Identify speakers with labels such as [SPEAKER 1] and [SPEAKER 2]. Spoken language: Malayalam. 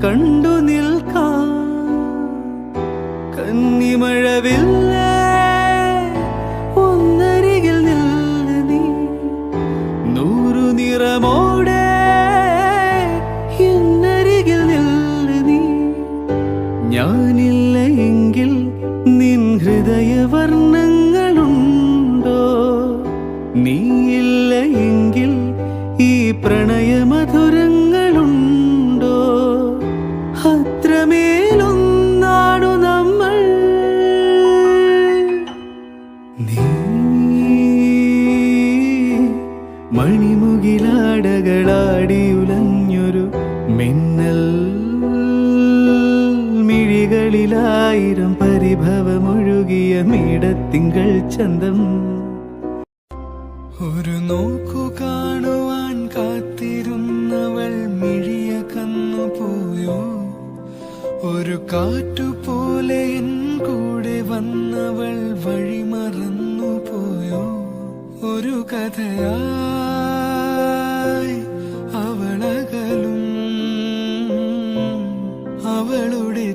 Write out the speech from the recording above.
[SPEAKER 1] കണ്ടു നിൽക്കാം. കന്നിമഴവില്ലേ ഒന്നരികിൽ നില്ല നീ, നൂറു നിറമോടെ എന്നരികിൽ നില്ല നീ. ഞാനില്ല എങ്കിൽ നിൻ ഹൃദയവർണ്ണങ്ങളുണ്ടോ? നീയില്ല എങ്കിൽ ഈ പ്രണയമധുരങ്ങളുണ്ടോ? അത്രമേലൊന്നാണു നമ്മൾ. നീ മണിമുകിലാടകളാടിയുലഞ്ഞൊരു മിന്നൽ മിഴികളിലായിരം പരിഭവമൊഴുകിയ മീടത്തിങ്കൾ ചന്തം. ഒരു നോക്കു കാണുവാൻ കാത്തിരുന്നവൾ മിഴിയ കന്നുപോയോ? ഒരു കാറ്റുപോലെ എൻ കൂടെ വന്നവൾ വഴി മറന്നുപോയോ? ഒരു കഥയായി അവളകലും അവളുടെ